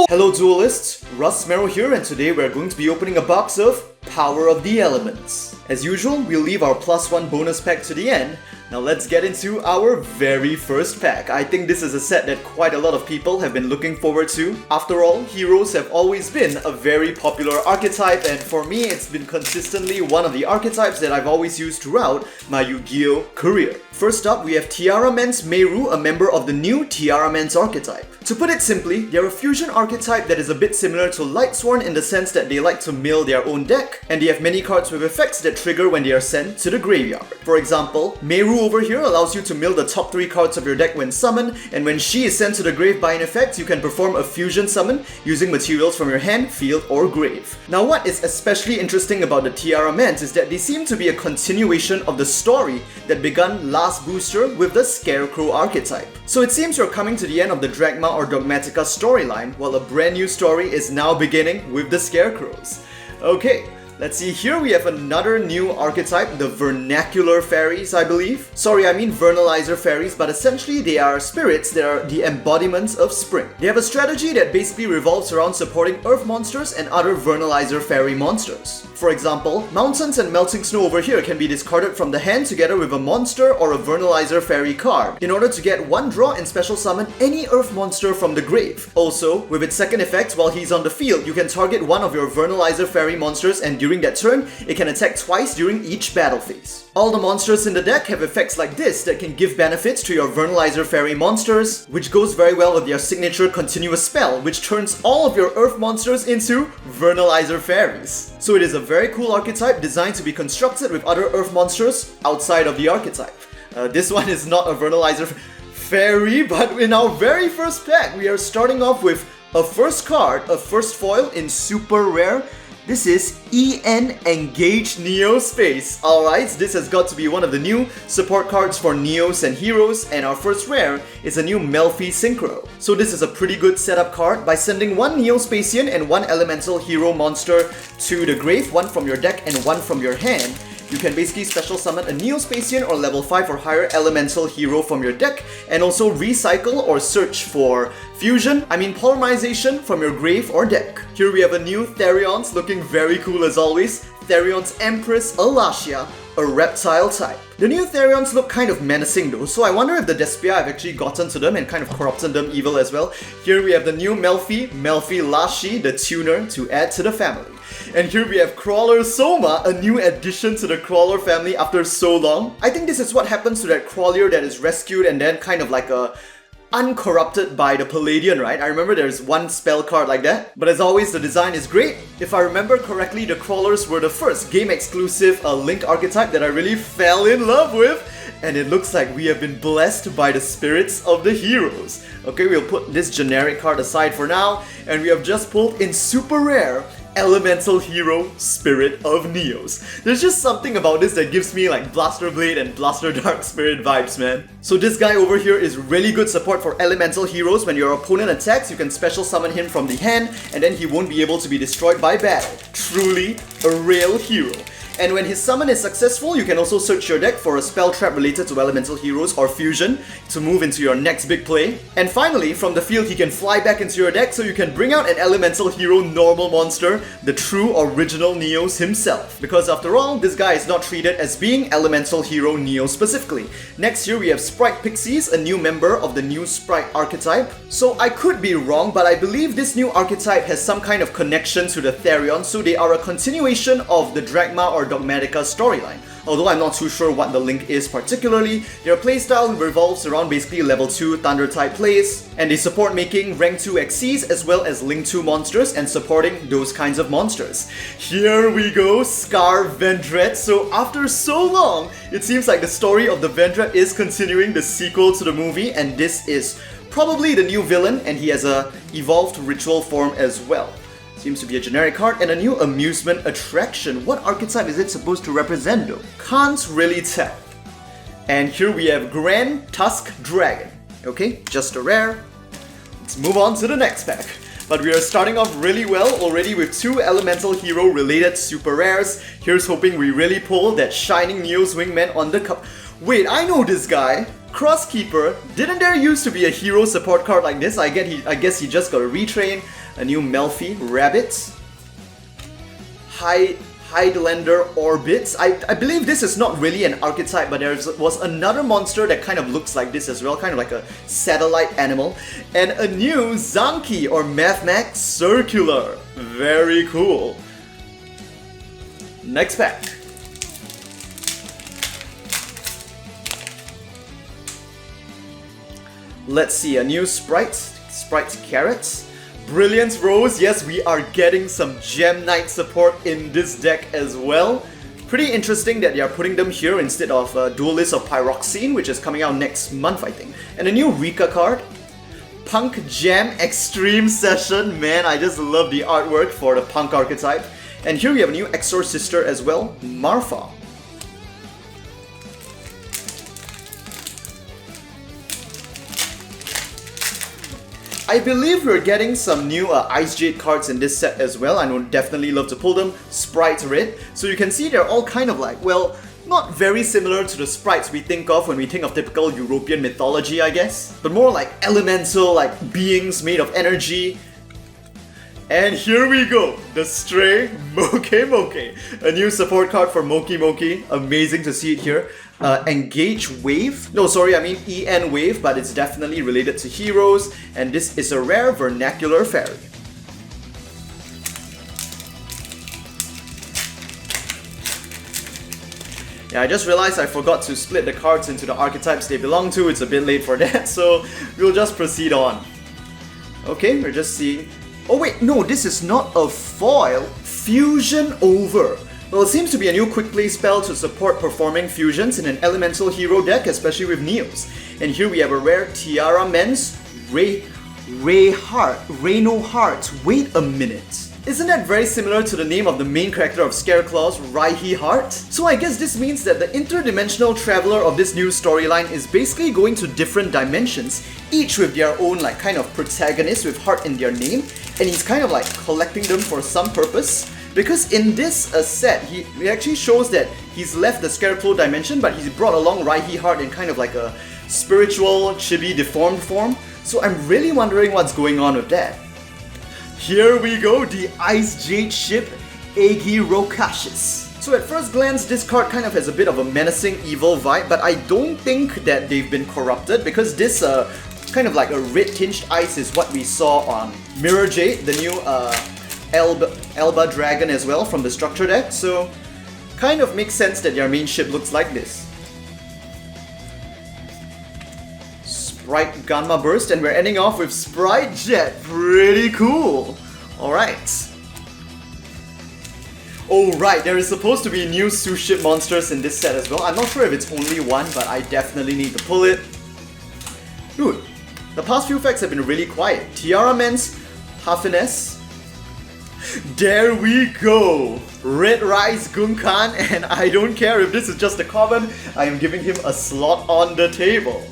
Hello duelists, Russ Merrill here, and today we're going to be opening a box of Power of the Elements. As usual, we'll leave our +1 bonus pack to the end. Now let's get into our very first pack. I think this is a set that quite a lot of people have been looking forward to. After all, heroes have always been a very popular archetype, and for me it's been consistently one of the archetypes that I've always used throughout my Yu-Gi-Oh career. First up, we have Tearalaments Meru, a member of the new Tearalaments archetype. To put it simply, they're a fusion archetype that is a bit similar to Lightsworn in the sense that they like to mill their own deck, and they have many cards with effects that trigger when they are sent to the graveyard. For example, Meru over here allows you to mill the top 3 cards of your deck when summoned, and when she is sent to the grave by an effect, you can perform a fusion summon using materials from your hand, field, or grave. Now what is especially interesting about the Tearalaments is that they seem to be a continuation of the story that began last booster with the Scarecrow archetype. So it seems you're coming to the end of the Drachma or Dogmatica storyline, while a brand new story is now beginning with the Scarecrows. Okay. Let's see, here we have another new archetype, the Vernacular Fairies, I believe. Sorry, I mean Vernalizer Fairies, but essentially they are spirits that are the embodiments of spring. They have a strategy that basically revolves around supporting earth monsters and other Vernalizer Fairy monsters. For example, Mountains and Melting Snow over here can be discarded from the hand together with a monster or a Vernalizer Fairy card in order to get 1 draw and special summon any earth monster from the grave. Also, with its second effect, while he's on the field, you can target one of your Vernalizer Fairy monsters, and during that turn, it can attack twice during each battle phase. All the monsters in the deck have effects like this that can give benefits to your Vernalizer Fairy monsters, which goes very well with their signature continuous spell, which turns all of your earth monsters into Vernalizer Fairies. So it is a very cool archetype designed to be constructed with other earth monsters outside of the archetype. This one is not a Vernalizer Fairy, but in our very first pack, we are starting off with a first card, a first foil in super rare. This is EN Engaged Neo Space. Alright, this has got to be one of the new support cards for Neos and Heroes, and our first rare is a new Melfi Synchro. So this is a pretty good setup card. By sending 1 Neo-Spacian and 1 Elemental Hero monster to the grave, 1 from your deck and 1 from your hand, you can basically special summon a Neo-Spacian or level 5 or higher Elemental Hero from your deck, and also recycle or search for polymerization from your grave or deck. Here we have a new Therions, looking very cool as always. Therion's Empress Alasia, a reptile type. The new Therions look kind of menacing though, so I wonder if the Despia have actually gotten to them and kind of corrupted them evil as well. Here we have the new Melfi Lashi, the tuner, to add to the family. And here we have Crawler Soma, a new addition to the Crawler family after so long. I think this is what happens to that Crawler that is rescued and then kind of like uncorrupted by the Palladian, right? I remember there's one spell card like that. But as always, the design is great. If I remember correctly, the Crawlers were the first game-exclusive Link archetype that I really fell in love with. And it looks like we have been blessed by the spirits of the heroes. Okay, we'll put this generic card aside for now. And we have just pulled in super rare Elemental Hero Spirit of Neos. There's just something about this that gives me like Blaster Blade and Blaster Dark Spirit vibes, man. So this guy over here is really good support for Elemental Heroes. When your opponent attacks, you can special summon him from the hand, and then he won't be able to be destroyed by battle. Truly a real hero. And when his summon is successful, you can also search your deck for a spell trap related to Elemental Heroes or Fusion to move into your next big play. And finally, from the field, he can fly back into your deck so you can bring out an Elemental Hero normal monster, the true original Neos himself. Because after all, this guy is not treated as being Elemental Hero Neo specifically. Next here we have Splight Pixies, a new member of the new Splight archetype. So I could be wrong, but I believe this new archetype has some kind of connection to the Therion, so they are a continuation of the Drachma or Dogmatica storyline. Although I'm not too sure what the link is particularly, their playstyle revolves around basically level 2 Thunder type plays, and they support making rank 2 Xyz as well as link 2 monsters and supporting those kinds of monsters. Here we go, Scar Vendret. So after so long, it seems like the story of the Vendret is continuing, the sequel to the movie, and this is probably the new villain, and he has a evolved ritual form as well. Seems to be a generic card, and a new amusement attraction. What archetype is it supposed to represent though? Can't really tell. And here we have Grand Tusk Dragon. Okay, just a rare. Let's move on to the next pack. But we are starting off really well already with 2 Elemental Hero related super rares. Here's hoping we really pull that Shining Neos Wingman on the cup. Wait, I know this guy. Crosskeeper. Didn't there used to be a hero support card like this? I guess he just got a retrain. a new Melfi Rabbit, Hidelander Orbits. I believe this is not really an archetype, but there was another monster that kind of looks like this as well, kind of like a satellite animal. And a new Zanki or Mathmax Circular. Very cool. Next pack. Let's see, a new Splight Carrot. Brilliance Rose, yes, we are getting some Gem Knight support in this deck as well. Pretty interesting that they are putting them here instead of Duelist of Pyroxene, which is coming out next month, I think. And a new Rika card. Punk Jam Extreme Session, man, I just love the artwork for the Punk archetype. And here we have a new Exorcister as well, Marfa. I believe we're getting some new Ice Jade cards in this set as well. I would definitely love to pull them. Sprite Red. So you can see they're all kind of like, well, not very similar to the sprites we think of when we think of typical European mythology, I guess. But more like elemental, like beings made of energy. And here we go, the Stray Moke Moke. A new support card for Moki Moki. Amazing to see it here. Engage Wave. No, sorry, I mean EN Wave, but it's definitely related to heroes. And this is a rare Vernacular Fairy. Yeah, I just realized I forgot to split the cards into the archetypes they belong to. It's a bit late for that, so we'll just proceed on. Okay, we're just seeing... Oh wait, no, this is not a foil. Fusion Over. Well, it seems to be a new quick play spell to support performing fusions in an elemental hero deck, especially with Neos. And here we have a rare Tearalaments Reno Heart. Wait a minute. Isn't that very similar to the name of the main character of Scareclaw's Raihi Heart? So I guess this means that the interdimensional traveler of this new storyline is basically going to different dimensions, each with their own like kind of protagonist with heart in their name, and he's kind of like collecting them for some purpose. Because in this set, he actually shows that he's left the Scarecrow dimension, but he's brought along Raihi Heart in kind of like a spiritual, chibi, deformed form. So I'm really wondering what's going on with that. Here we go, the Ice Jade ship, Agi Rokashis. So at first glance, this card kind of has a bit of a menacing evil vibe, but I don't think that they've been corrupted, because this kind of like a red tinged ice is what we saw on Mirror Jade, the new Elba Dragon as well from the structure deck, so kind of makes sense that their main ship looks like this. Sprite Gamma Burst, and we're ending off with Sprite Jet. Pretty cool. Alright. Oh right, there is supposed to be new Suship monsters in this set as well. I'm not sure if it's only one, but I definitely need to pull it. Dude, the past few facts have been really quiet. Tearalaments, Happiness. There we go! Red Rise Gunkan, and I don't care if this is just a common, I am giving him a slot on the table.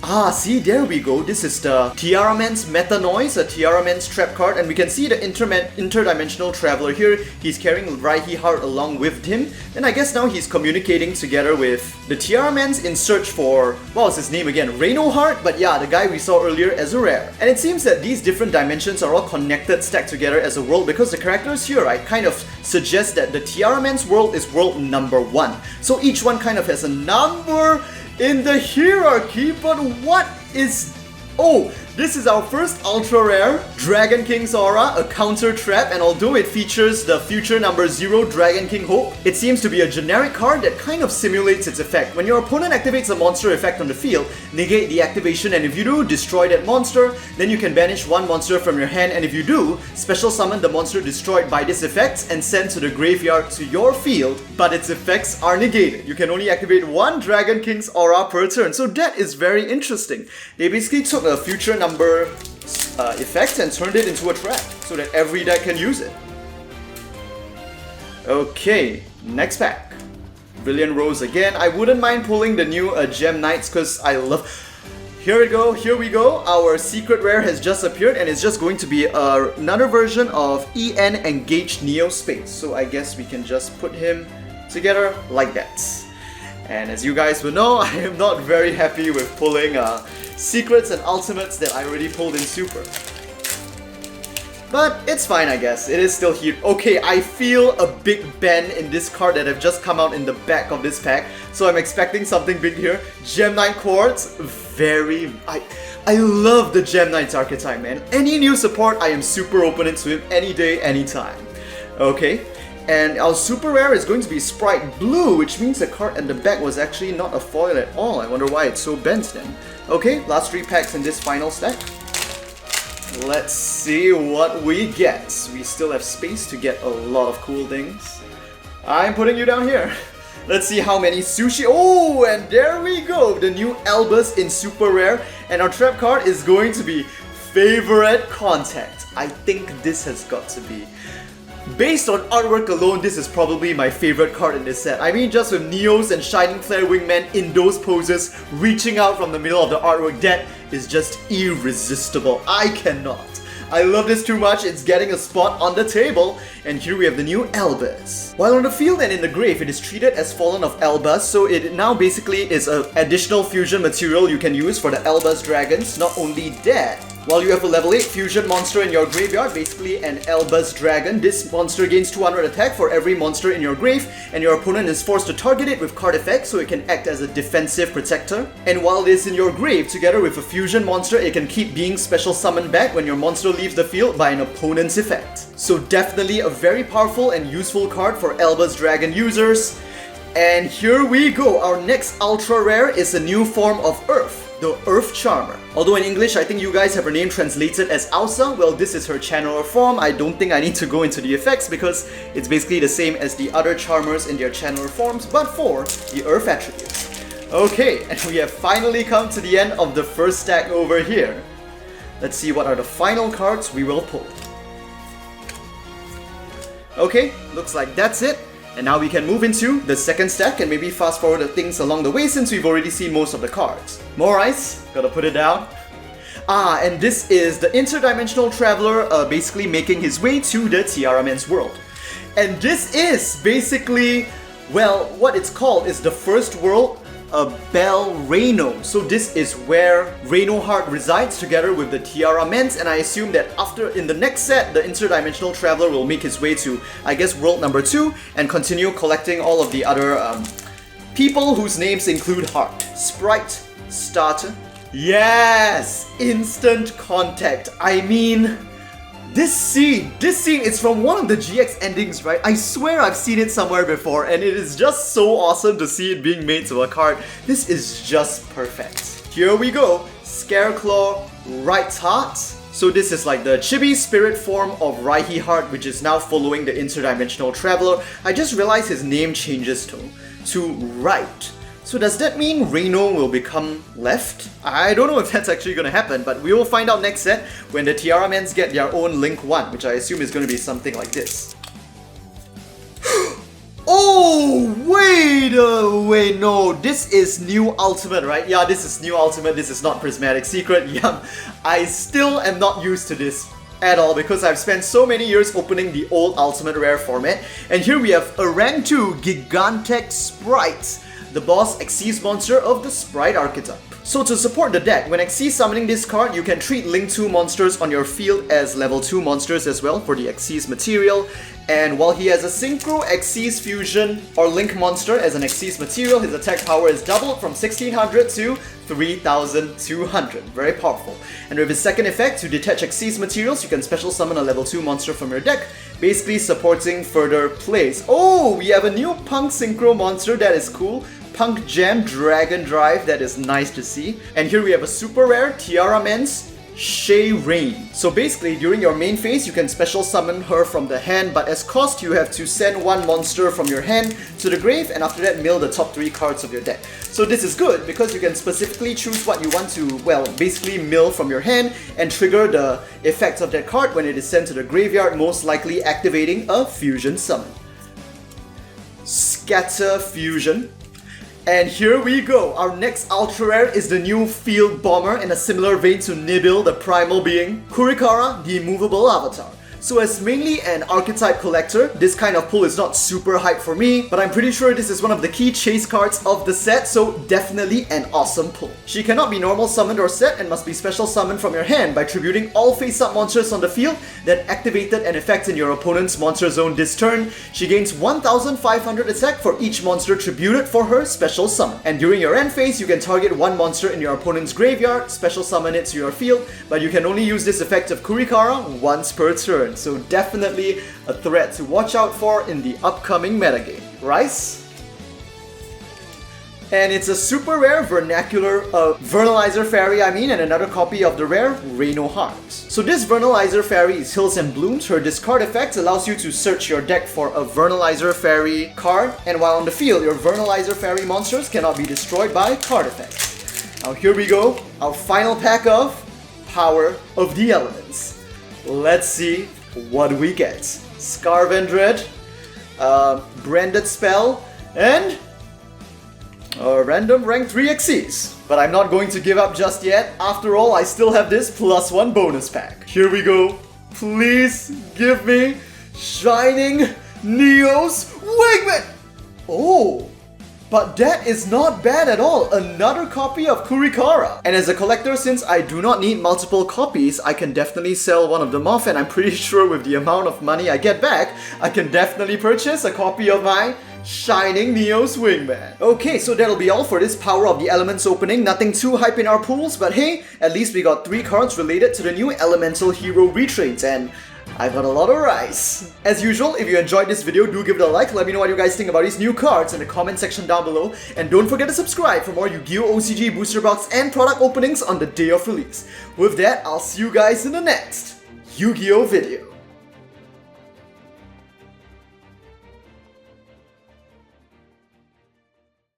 Ah, see, there we go. This is the Tearalaments Meta Noise, a Tearalaments trap card, and we can see the interdimensional traveler here. He's carrying Raihi Heart along with him, and I guess now he's communicating together with the Tearalaments in search for, what was his name again? Reno Heart, but yeah, the guy we saw earlier as a rare. And it seems that these different dimensions are all connected, stacked together as a world, because the characters here, right, kind of suggest that the Tearalaments world is world number 1. So each one kind of has a number in the hierarchy, but what is... Oh, this is our first ultra rare, Dragon King's Aura, a counter trap, and although it features the future number 0 Dragon King Hope, it seems to be a generic card that kind of simulates its effect. When your opponent activates a monster effect on the field, negate the activation, and if you do, destroy that monster, then you can banish one monster from your hand, and if you do, special summon the monster destroyed by this effect and send to the graveyard to your field, but its effects are negated. You can only activate one Dragon King's Aura per turn, so that is very interesting. They basically took a future number effect and turned it into a trap so that every deck can use it. Okay, next pack. Brilliant Rose again. I wouldn't mind pulling the new Gem Knights because I love... Here we go. Our secret rare has just appeared and it's just going to be another version of EN Engaged Neo Space. So I guess we can just put him together like that. And as you guys will know, I am not very happy with pulling secrets and ultimates that I already pulled in Super. But it's fine, I guess. It is still here. Okay, I feel a big bend in this card that have just come out in the back of this pack. So I'm expecting something big here. Gem Knight Quartz, I love the Gem Knights archetype, man. Any new support, I am super open into him any day, anytime. Okay, and our super rare is going to be Splight Blue, which means the card at the back was actually not a foil at all. I wonder why it's so bent then. Okay, last 3 packs in this final stack. Let's see what we get. We still have space to get a lot of cool things. I'm putting you down here. Let's see how many sushi. Oh, and there we go. The new Albus in super rare. And our trap card is going to be Favorite Contact. I think this has got to be. Based on artwork alone, this is probably my favorite card in this set. I mean, just with Neos and Shining Flare Wingman in those poses, reaching out from the middle of the artwork, that is just irresistible. I cannot. I love this too much, it's getting a spot on the table. And here we have the new Albus. While on the field and in the grave, it is treated as Fallen of Albus, so it now basically is an additional fusion material you can use for the Albus dragons. Not only that, while you have a level 8 fusion monster in your graveyard, basically an Albus dragon, this monster gains 200 attack for every monster in your grave, and your opponent is forced to target it with card effects, so it can act as a defensive protector. And while it is in your grave, together with a fusion monster, it can keep being special summoned back when your monster leaves the field by an opponent's effect. So definitely a very powerful and useful card for Albus dragon users. And here we go, our next ultra rare is a new form of Earth. The Earth Charmer. Although in English, I think you guys have her name translated as Ausa. Well, this is her channeler form. I don't think I need to go into the effects because it's basically the same as the other Charmers in their channeler forms, but for the Earth attributes. Okay, and we have finally come to the end of the first stack over here. Let's see what are the final cards we will pull. Okay, looks like that's it. And now we can move into the second stack and maybe fast forward the things along the way since we've already seen most of the cards. More ice, gotta put it down. And this is the Interdimensional Traveler basically making his way to the Tearalaments world. And this is basically, well, what it's called is the first world, Bel Reino. So this is where Reinoheart resides together with the Tearalaments, and I assume that after, in the next set, the Interdimensional Traveler will make his way to, I guess, world number 2 and continue collecting all of the other people whose names include Heart. Splight, Starter. Yes! Instant Contact. I mean, this scene is from one of the GX endings, right? I swear I've seen it somewhere before, and it is just so awesome to see it being made to a card. This is just perfect. Here we go, Scareclaw, Right Heart. So this is like the chibi spirit form of Raihi Heart, which is now following the Interdimensional Traveler. I just realized his name changes to Right. So does that mean Reino will become left? I don't know if that's actually going to happen, but we will find out next set when the Tearalaments get their own Link 1, which I assume is going to be something like this. Oh, wait, no, this is new Ultimate, right? Yeah, this is new Ultimate, this is not Prismatic Secret. Yum, I still am not used to this at all because I've spent so many years opening the old Ultimate Rare format. And here we have a rank 2 Gigantech Sprites, the boss Xyz monster of the Splight archetype. So to support the deck, when Xyz summoning this card, you can treat Link 2 monsters on your field as level 2 monsters as well for the Xyz material. And while he has a Synchro Xyz Fusion or Link monster as an Xyz material, his attack power is doubled from 1600 to 3200. Very powerful. And with his second effect, to detach Xyz materials, you can special summon a level 2 monster from your deck, basically supporting further plays. Oh, we have a new Punk Synchro monster, that is cool. Punk Gem Dragon Drive, that is nice to see. And here we have a super rare Tearalaments Shay Rain. So basically, during your main phase, you can special summon her from the hand, but as cost, you have to send one monster from your hand to the grave, and after that, mill the top 3 cards of your deck. So this is good, because you can specifically choose what you want to, well, basically mill from your hand, and trigger the effects of that card when it is sent to the graveyard, most likely activating a fusion summon. Scatter Fusion. And here we go, our next ultra rare is the new Field Bomber in a similar vein to Nibil, the primal being, Kurikara, the immovable avatar. So as mainly an archetype collector, this kind of pull is not super hype for me, but I'm pretty sure this is one of the key chase cards of the set, so definitely an awesome pull. She cannot be normal summoned or set and must be special summoned from your hand by tributing all face-up monsters on the field that activated an effect in your opponent's monster zone this turn. She gains 1500 attack for each monster tributed for her special summon. And during your end phase, you can target one monster in your opponent's graveyard, special summon it to your field, but you can only use this effect of Kurikara once per turn, so definitely a threat to watch out for in the upcoming metagame. Rice? And it's a super rare vernacular Vernalizer Fairy, and another copy of the rare Reino Heart. So this Vernalizer Fairy is Hills and Blooms. Her discard effect allows you to search your deck for a Vernalizer Fairy card, and while on the field, your Vernalizer Fairy monsters cannot be destroyed by card effects. Now here we go, our final pack of Power of the Elements. Let's see what we get. Scarven Dread, Branded Spell, and a random rank 3 Xyz. But I'm not going to give up just yet. After all, I still have this +1 bonus pack. Here we go. Please give me Shining Neos Wingman! Oh! But that is not bad at all, another copy of Kurikara. And as a collector, since I do not need multiple copies, I can definitely sell one of them off, and I'm pretty sure with the amount of money I get back, I can definitely purchase a copy of my Shining Neos Wingman. Okay, so that'll be all for this Power of the Elements opening. Nothing too hype in our pools, but hey, at least we got 3 cards related to the new Elemental Hero retrades, and I got a lot of rice. As usual, if you enjoyed this video, do give it a like. Let me know what you guys think about these new cards in the comment section down below. And don't forget to subscribe for more Yu-Gi-Oh! OCG booster box and product openings on the day of release. With that, I'll see you guys in the next Yu-Gi-Oh! Video.